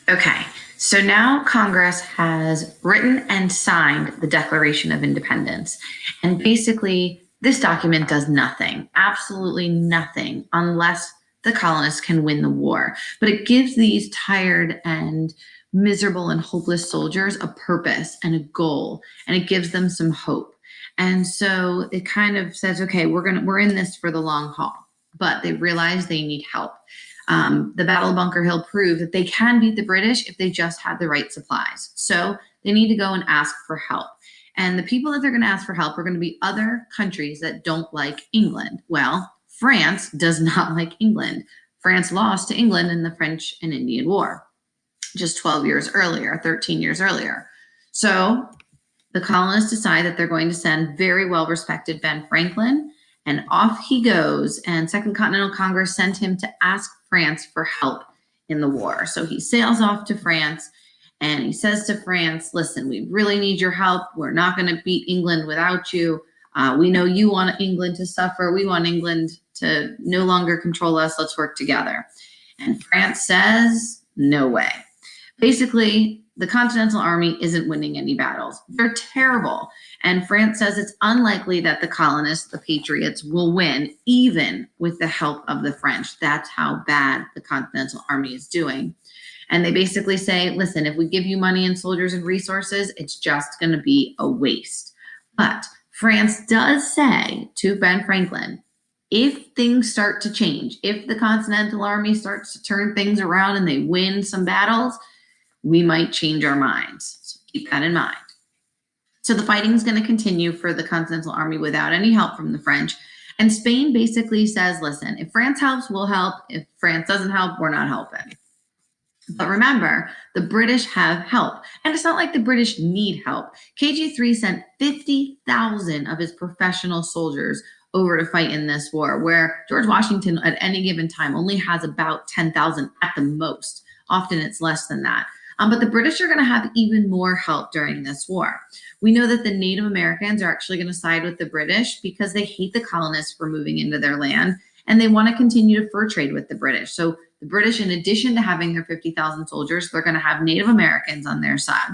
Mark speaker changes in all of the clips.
Speaker 1: Okay, so now Congress has written and signed the Declaration of Independence. And basically, this document does nothing, absolutely nothing, unless the colonists can win the war. But it gives these tired and miserable and hopeless soldiers a purpose and a goal, and it gives them some hope. And so it kind of says, okay, we're in this for the long haul, but they realize they need help. The Battle of Bunker Hill proved that they can beat the British if they just had the right supplies. So they need to go and ask for help. And the people that they're going to ask for help are going to be other countries that don't like England. Well, France does not like England. France lost to England in the French and Indian War just 12 years earlier, 13 years earlier. So the colonists decide that they're going to send very well respected Ben Franklin, and off he goes. And Second Continental Congress sent him to ask France for help in the war. So he sails off to France and he says to France, listen, we really need your help. We're not going to beat England without you. We know you want England to suffer. We want England to no longer control us. Let's work together. And France says, no way. Basically, the Continental Army isn't winning any battles. They're terrible. And France says it's unlikely that the colonists, the patriots, will win, even with the help of the French. That's how bad the Continental Army is doing. And they basically say, listen, if we give you money and soldiers and resources, it's just going to be a waste. But France does say to Ben Franklin, if things start to change, if the Continental Army starts to turn things around and they win some battles, we might change our minds. So keep that in mind. So the fighting is going to continue for the Continental Army without any help from the French. And Spain basically says, listen, if France helps, we'll help. If France doesn't help, we're not helping. But remember, the British have help. And it's not like the British need help. KG3 sent 50,000 of his professional soldiers over to fight in this war, where George Washington at any given time only has about 10,000 at the most. Often it's less than that. But the British are going to have even more help during this war. We know that the Native Americans are actually going to side with the British because they hate the colonists for moving into their land, and they want to continue to fur trade with the British. So the British, in addition to having their 50,000 soldiers, they're going to have Native Americans on their side.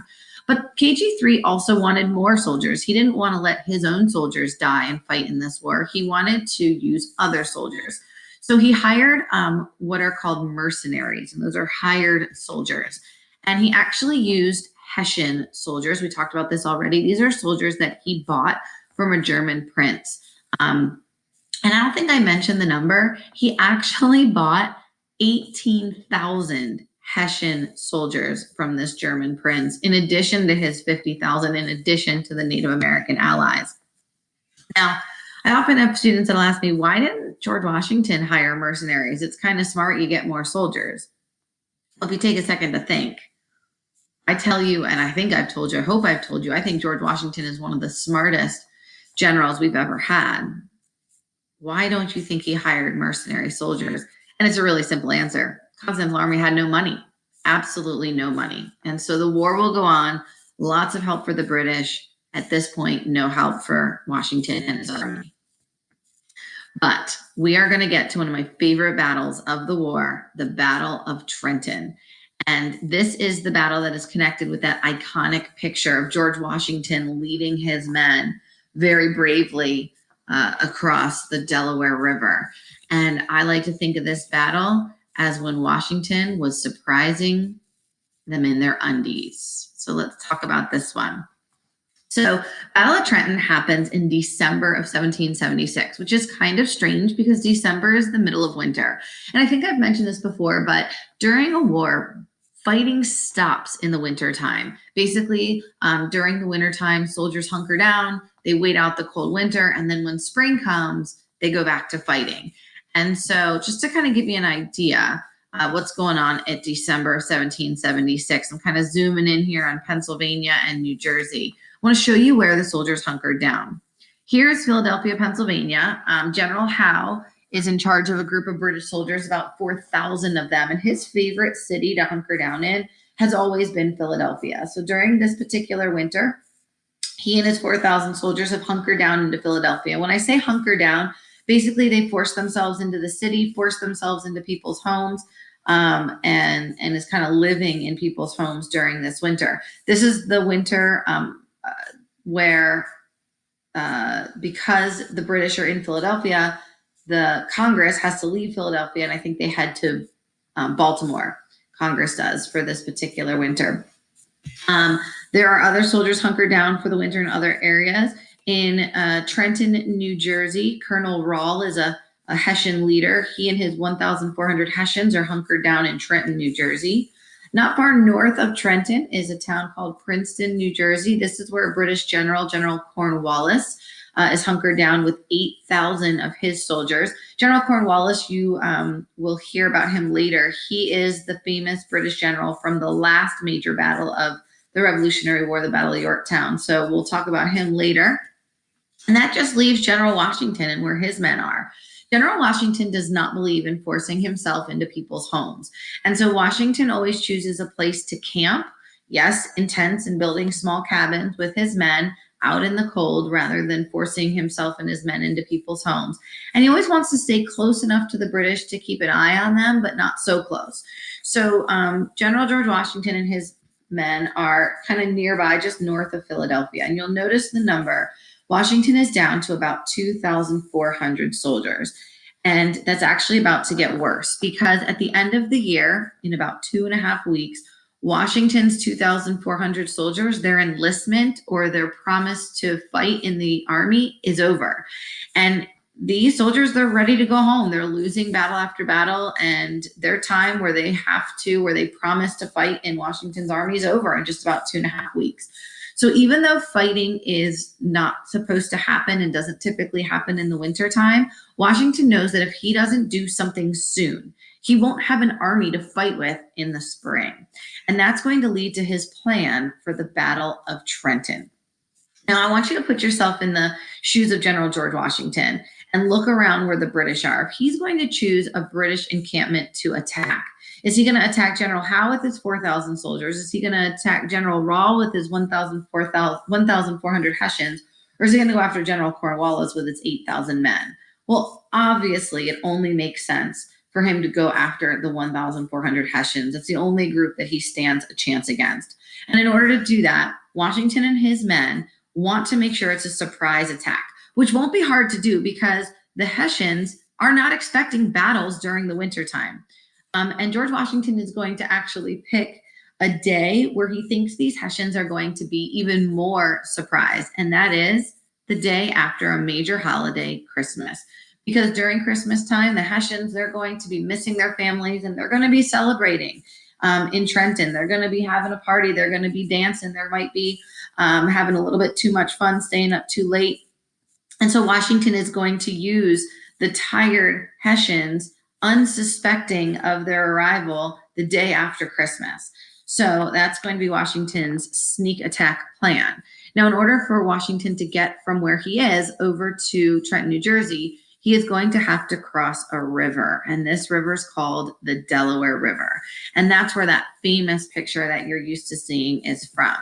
Speaker 1: But KG3 also wanted more soldiers. He didn't want to let his own soldiers die and fight in this war. He wanted to use other soldiers. So he hired what are called mercenaries, and those are hired soldiers. And he actually used Hessian soldiers. We talked about this already. These are soldiers that he bought from a German prince. And I don't think I mentioned the number. He actually bought 18,000 Hessian soldiers from this German prince, in addition to his 50,000, in addition to the Native American allies. Now, I often have students that'll ask me, why didn't George Washington hire mercenaries? It's kind of smart, you get more soldiers. Well, if you take a second to think, I tell you, and I think I've told you, I hope I've told you, I think George Washington is one of the smartest generals we've ever had. Why don't you think he hired mercenary soldiers? And it's a really simple answer. Continental Army had no money, absolutely no money. And so the war will go on, lots of help for the British. At this point, no help for Washington and his army. But we are going to get to one of my favorite battles of the war, the Battle of Trenton. And this is the battle that is connected with that iconic picture of George Washington leading his men very bravely across the Delaware River. And I like to think of this battle as when Washington was surprising them in their undies. So let's talk about this one. So Battle of Trenton happens in December of 1776, which is kind of strange because December is the middle of winter. And I think I've mentioned this before, but during a war, fighting stops in the wintertime. Basically, during the wintertime, soldiers hunker down, they wait out the cold winter, and then when spring comes, they go back to fighting. And so just to kind of give you an idea, what's going on at December of 1776, I'm kind of zooming in here on Pennsylvania and New Jersey. I want to show you where the soldiers hunkered down. Here's Philadelphia, Pennsylvania. General Howe is in charge of a group of British soldiers, about 4,000 of them, and his favorite city to hunker down in has always been Philadelphia. So during this particular winter, he and his 4,000 soldiers have hunkered down into Philadelphia. When I say hunker down, basically they force themselves into the city, force themselves into people's homes. and is kind of living in people's homes during this winter. This is the winter where, because the British are in Philadelphia, the Congress has to leave Philadelphia, and I think they head to Baltimore. Congress does for this particular winter. There are other soldiers hunkered down for the winter in other areas. In Trenton, New Jersey, Colonel Rahl is a Hessian leader. He and his 1,400 Hessians are hunkered down in Trenton, New Jersey. Not far north of Trenton is a town called Princeton, New Jersey. This is where British General Cornwallis is hunkered down with 8,000 of his soldiers. General Cornwallis, you will hear about him later. He is the famous British general from the last major battle of the Revolutionary War, the Battle of Yorktown. So we'll talk about him later. And that just leaves General Washington and where his men are. General Washington does not believe in forcing himself into people's homes. And so Washington always chooses a place to camp, yes, in tents and building small cabins with his men out in the cold rather than forcing himself and his men into people's homes. And he always wants to stay close enough to the British to keep an eye on them, but not so close. So General George Washington and his men are kind of nearby, just north of Philadelphia. And you'll notice the number. Washington is down to about 2,400 soldiers. And that's actually about to get worse because at the end of the year, in about 2.5 weeks, Washington's 2,400 soldiers, their enlistment or their promise to fight in the army is over. And these soldiers, they're ready to go home. They're losing battle after battle, and their time where they promise to fight in Washington's army is over in just about 2.5 weeks. So even though fighting is not supposed to happen and doesn't typically happen in the wintertime, Washington knows that if he doesn't do something soon, he won't have an army to fight with in the spring. And that's going to lead to his plan for the Battle of Trenton. Now, I want you to put yourself in the shoes of General George Washington and look around where the British are. If he's going to choose a British encampment to attack, is he going to attack General Howe with his 4,000 soldiers? Is he going to attack General Rahl with his 1,400 Hessians? Or is he going to go after General Cornwallis with his 8,000 men? Well, obviously, it only makes sense for him to go after the 1,400 Hessians. It's the only group that he stands a chance against. And in order to do that, Washington and his men want to make sure it's a surprise attack, which won't be hard to do because the Hessians are not expecting battles during the wintertime. And George Washington is going to actually pick a day where he thinks these Hessians are going to be even more surprised, and that is the day after a major holiday, Christmas. Because during Christmas time, the Hessians, they're going to be missing their families and they're going to be celebrating in Trenton. They're going to be having a party. They're going to be dancing. There might be having a little bit too much fun, staying up too late. And so Washington is going to use the tired Hessians unsuspecting of their arrival the day after Christmas. So that's going to be Washington's sneak attack plan. Now, in order for Washington to get from where he is over to Trenton, New Jersey, he is going to have to cross a river. And this river is called the Delaware River. And that's where that famous picture that you're used to seeing is from.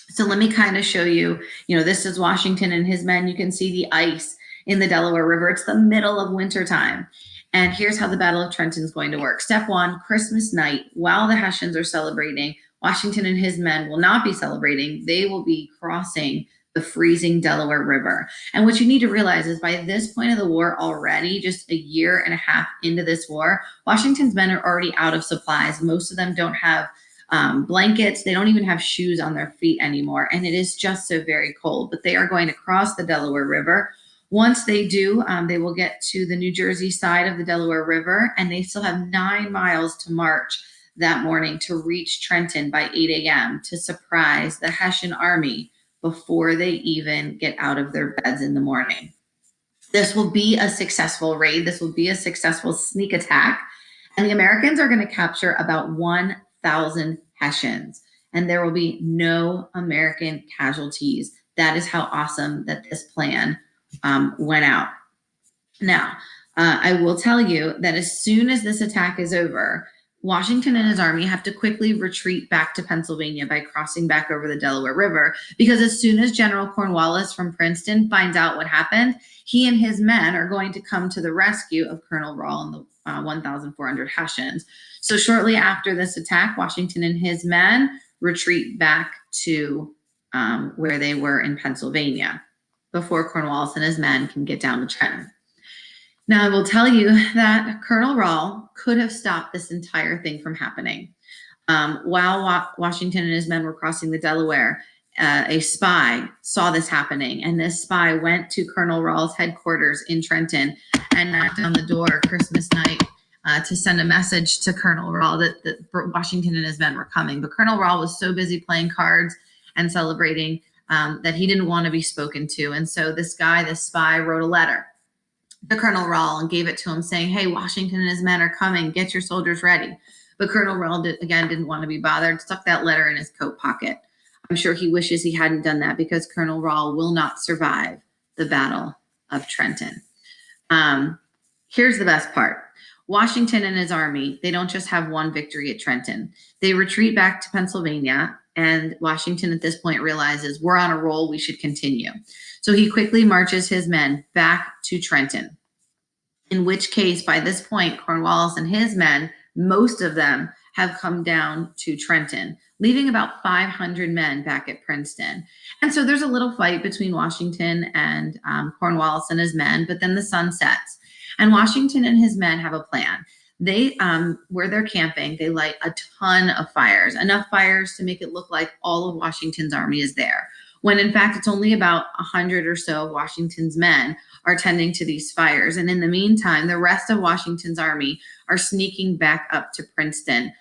Speaker 1: So let me kind of show you, this is Washington and his men. You can see the ice in the Delaware River. It's the middle of winter time. And here's how the Battle of Trenton is going to work. Step one, Christmas night, while the Hessians are celebrating, Washington and his men will not be celebrating. They will be crossing the freezing Delaware River. And what you need to realize is by this point of the war already, just 1.5 years into this war, Washington's men are already out of supplies. Most of them don't have blankets. They don't even have shoes on their feet anymore. And it is just so very cold, but they are going to cross the Delaware River. Once they do, they will get to the New Jersey side of the Delaware River, and they still have 9 miles to march that morning to reach Trenton by 8 a.m. to surprise the Hessian army before they even get out of their beds in the morning. This will be a successful raid. This will be a successful sneak attack, and the Americans are going to capture about 1,000 Hessians, and there will be no American casualties. That is how awesome that this plan went out. Now, I will tell you that as soon as this attack is over, Washington and his army have to quickly retreat back to Pennsylvania by crossing back over the Delaware River, because as soon as General Cornwallis from Princeton finds out what happened, he and his men are going to come to the rescue of Colonel Rahl 1,400 Hessians. So shortly after this attack, Washington and his men retreat back to where they were in Pennsylvania before Cornwallis and his men can get down to Trenton. Now, I will tell you that Colonel Rahl could have stopped this entire thing from happening. While Washington and his men were crossing the Delaware, a spy saw this happening, and this spy went to Colonel Rahl's headquarters in Trenton and knocked on the door Christmas night to send a message to Colonel Rahl that Washington and his men were coming. But Colonel Rahl was so busy playing cards and celebrating that he didn't want to be spoken to. And so this spy, wrote a letter to Colonel Rahl and gave it to him saying, hey, Washington and his men are coming. Get your soldiers ready. But Colonel Rahl, didn't want to be bothered, stuck that letter in his coat pocket. I'm sure he wishes he hadn't done that because Colonel Rahl will not survive the Battle of Trenton. Here's the best part. Washington and his army, they don't just have one victory at Trenton. They retreat back to Pennsylvania, and Washington at this point realizes we're on a roll, we should continue. So he quickly marches his men back to Trenton, in which case, by this point, Cornwallis and his men, most of them have come down to Trenton, leaving about 500 men back at Princeton. And so there's a little fight between Washington and Cornwallis and his men, but then the sun sets. And Washington and his men have a plan. They, where they're camping, they light a ton of fires, enough fires to make it look like all of Washington's army is there, when in fact it's only about 100 or so of Washington's men are tending to these fires. And in the meantime, the rest of Washington's army are sneaking back up to Princeton.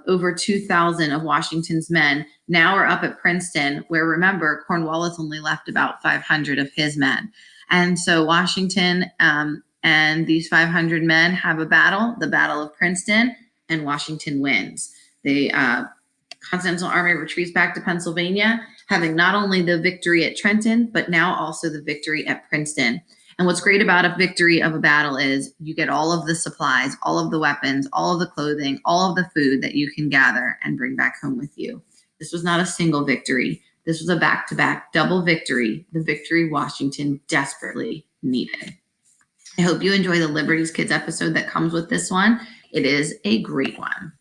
Speaker 1: Over 2,000 of Washington's men now are up at Princeton, where, remember, Cornwallis only left about 500 of his men. And so Washington and these 500 men have a battle, the Battle of Princeton, and Washington wins. The Continental Army retreats back to Pennsylvania, having not only the victory at Trenton, but now also the victory at Princeton. And what's great about a victory of a battle is you get all of the supplies, all of the weapons, all of the clothing, all of the food that you can gather and bring back home with you. This was not a single victory. This was a back-to-back double victory, the victory Washington desperately needed. I hope you enjoy the Liberties Kids episode that comes with this one. It is a great one.